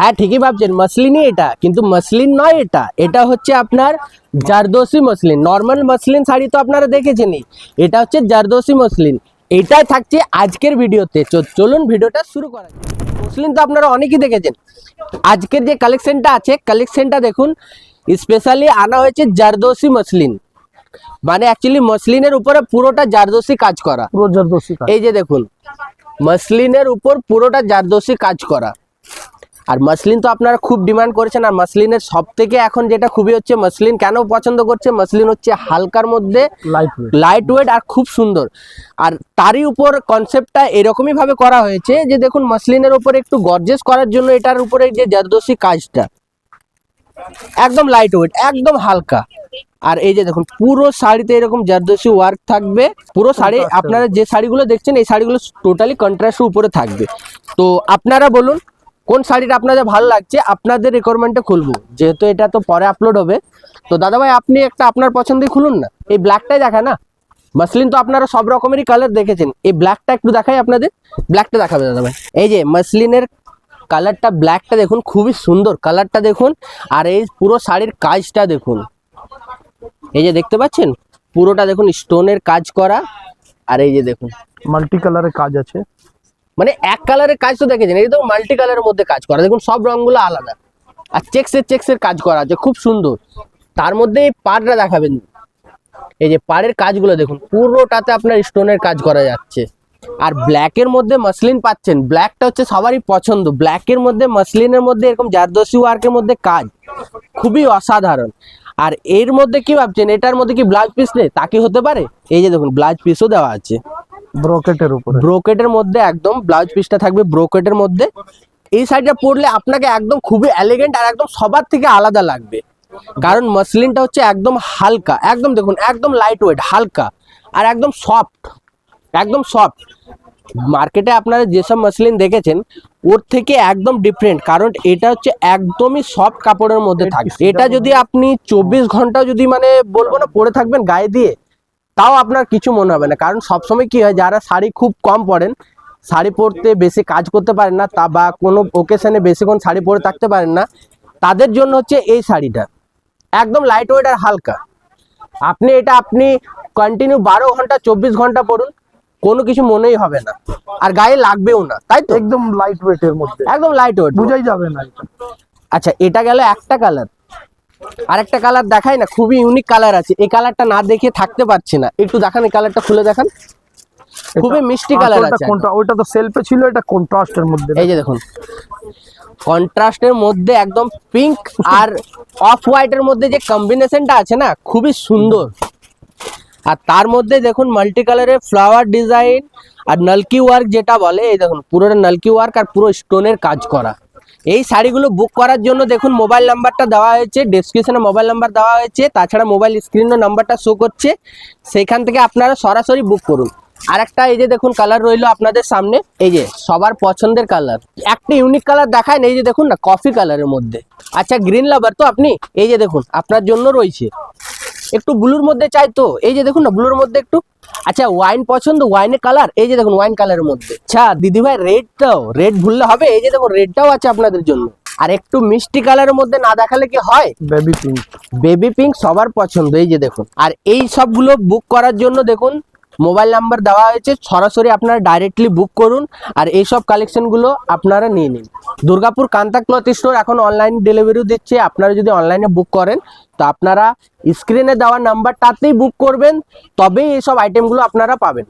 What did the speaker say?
হ্যাঁ ঠিকই ভাবছেন, মসলিনই এটা, কিন্তু মসলিন নয়, এটা হচ্ছে আপনার zardozi muslin. Normal muslin sari তো আপনারা দেখেছেনই, এটা হচ্ছে জারদোসি মসলিন। এটাই থাকছে আজকের ভিডিওতে। চলুন ভিডিওটা শুরু করা যাক। মসলিন তো আপনারা অনেকেই দেখেছেন, আজকের যে কালেকশনটা আছে, কালেকশনটা দেখুন, স্পেশালি আনা হয়েছে জারদোসি মসলিন। মানে অ্যাকচুয়ালি মসলিনের উপরে পুরোটা জারদোসি কাজ করা, পুরো জারদোসি কাজ। এই যে দেখুন, মসলিনের উপর পুরোটা জারদোসি কাজ করা। আর মসলিন তো আপনারা খুব ডিমান্ড করেছেন, আর মসলিনের সব থেকে এখন যেটা খুবই হচ্ছে, মসলিন কেন পছন্দ করছে, মসলিন হচ্ছে হালকার মধ্যে, লাইট ওয়েট আর খুব সুন্দর। আর তারই উপর কনসেপ্টটা এরকমই ভাবে করা হয়েছে যে দেখুন, মসলিনের উপরে একটু গর্জেস করার জন্য এটার উপরে যে জারদোসি কাজটা একদম লাইট ওয়েট, একদম হালকা। আর এই যে দেখুন, পুরো শাড়িতে এরকম জারদোসি ওয়ার্ক থাকবে। পুরো শাড়ি আপনারা যে শাড়িগুলো দেখছেন, এই শাড়িগুলো টোটালি কন্ট্রাস্টের উপরে থাকবে। তো আপনারা বলুন কোন শাড়িটা আপনাদের ভালো লাগছে, আপনাদের রিকোয়ারমেন্টে খুলবো, যেহেতু এটা তো পরে আপলোড হবে। তো দাদা ভাই, আপনি একটা আপনার পছন্দই খুলুন না, এই ব্ল্যাকটাই দেখা না। মসলিন তো আপনারা সব রকমেরই কালার দেখেছেন, এই ব্ল্যাকটা একটু দেখাই আপনাদের। ব্ল্যাকটা দেখাবে দাদা ভাই। এই যে মসলিনের কালারটা, ব্ল্যাকটা দেখুন, খুবই সুন্দর কালারটা দেখুন। আর এই পুরো শাড়ির কাজটা দেখুন, এই যে দেখতে পাচ্ছেন, পুরোটা দেখুন স্টোনের কাজ করা। আর এই যে দেখুন, মাল্টি কালারের কাজ আছে, মানে এক কালারের কাজ তো দেখেছেন, এই তো মাল্টি কালারের মধ্যে কাজ করা, দেখুন সব রঙগুলো আলাদা। আর চেক্সের কাজ করা আছে, খুব সুন্দর। তার মধ্যে এই পাড়টা দেখাবেন, এই যে পাড়ের কাজগুলো দেখুন, পুরোটাতে আপনার স্টোনের কাজ করা যাচ্ছে। আর ব্ল্যাকের মধ্যে মসলিন পাচ্ছেন, ব্ল্যাকটা হচ্ছে সবারই পছন্দ। ব্ল্যাকের মধ্যে মসলিনের মধ্যে এরকম জারদোসি ওয়ার্কের মধ্যে কাজ খুবই অসাধারণ। আর এর মধ্যে কি ভাবছেন, এটার মধ্যে কি ব্লাউজ পিস নেই? তা কি হতে পারে? এই যে দেখুন, ব্লাউজ পিসও দেওয়া আছে ব্রোকেটের উপরে, ব্রোকেটের মধ্যে, একদম ব্লাউজ পিসটা থাকবে ব্রোকেটের মধ্যে। এই শাড়িটা পরলে আপনাকে একদম খুবই এলিগেন্ট আর একদম সবার থেকে আলাদা লাগবে, কারণ মসলিনটা হচ্ছে একদম হালকা, একদম দেখুন, একদম লাইট ওয়েট, হালকা আর একদম সফট, একদম সফট। মার্কেটে আপনারা যেসব মসলিন দেখেছেন ওর থেকে একদম ডিফারেন্ট, কারণ এটা হচ্ছে একদমই সফট কাপড়ের মধ্যে থাকে। এটা যদি আপনি 24 ঘন্টা যদি মানে বলবো না পরে থাকবেন গায়ে দিয়ে, তাও আপনার কিছু মনে হবে না। কারণ সবসময় কি হয়, যারা শাড়ি খুব কম পরেন, শাড়ি পরতে বেশি কাজ করতে পারেন না, তা বা কোনো ওকেশনে বেশিক্ষণ শাড়ি পরে থাকতে পারেন না, তাদের জন্য হচ্ছে এই শাড়িটা একদম লাইট ওয়েট আর হালকা। আপনি কন্টিনিউ 12 ঘন্টা 24 ঘন্টা পরুন, কোনো কিছু মনেই হবে না, আর গায়ে লাগবেও না, তাই তো? একদম লাইট ওয়েটের মধ্যে, একদম লাইট ওয়েট, বুঝাই যাবে না এটা। আচ্ছা, এটা গেল একটা কালার। আরেকটা কালার দেখাই না, খুবই ইউনিক কালার আছে। এই কালারটা না দেখে থাকতে পারছি না, একটু দেখান, এই কালারটা খুলে দেখান, খুবই মিষ্টি কালার আছে। ওটা তো সেলফে ছিল, এটা কন্ট্রাস্টের মধ্যে। এই যে দেখুন, কন্ট্রাস্টের মধ্যে একদম পিঙ্ক আর অফ হোয়াইটের মধ্যে যে কম্বিনেশনটা আছে না, খুবই সুন্দর। আর তার মধ্যে দেখুন মাল্টি কালারের ফ্লাওয়ার ডিজাইন আর নলকি ওয়ার্ক যেটা বলে, এই দেখুন পুরোটা নলকি ওয়ার্ক আর পুরো স্টোনের কাজ করা। এই শাড়িগুলো বুক করার জন্য দেখুন মোবাইল নাম্বারটা দেওয়া হয়েছে, ডেসক্রিপশনে মোবাইল নাম্বার দেওয়া হয়েছে, তাছাড়া মোবাইল স্ক্রিনে নাম্বারটা শো করছে, সেখান থেকে আপনারা সরাসরি বুক করুন। আর একটা এই যে দেখুন কালার রইলো আপনাদের সামনে, এই যে সবার পছন্দের কালার, একটা ইউনিক কালার দেখায় না, এই যে দেখুন না, কফি কালারের মধ্যে। আচ্ছা, গ্রিন লাভার তো আপনি, এই যে দেখুন আপনার জন্য রয়েছে। একটু ব্লুর মধ্যে চাই তো, এই যে দেখুন না, ব্লুর মধ্যে একটু। আচ্ছা, ওয়াইন পছন্দ, ওয়াইনের কালার, এই যে দেখুন ওয়াইন কালারের মধ্যে। আচ্ছা দিদি ভাই, রেডটাও, রেড ভুললে হবে, এই যে দেখুন রেডটাও আছে আপনাদের জন্য। আর একটু মিষ্টি কালারের মধ্যে না দেখালে কি হয়, বেবি পিঙ্ক, বেবি পিঙ্ক সবার পছন্দ, এই যে দেখুন। আর এই সবগুলো বুক করার জন্য দেখুন মোবাইল নাম্বার দেওয়া হয়েছে, সরাসরি আপনারা ডাইরেক্টলি বুক করুন, আর এই সব কালেকশনগুলো আপনারা নিয়ে নিন। দুর্গাপুর কান্তা ক্লথ স্টোর এখন অনলাইন ডেলিভারিও দিচ্ছে, আপনারা যদি অনলাইনে বুক করেন তো আপনারা স্ক্রিনে দেওয়া নাম্বারটাতেই বুক করবেন, তবেই এইসব আইটেমগুলো আপনারা পাবেন।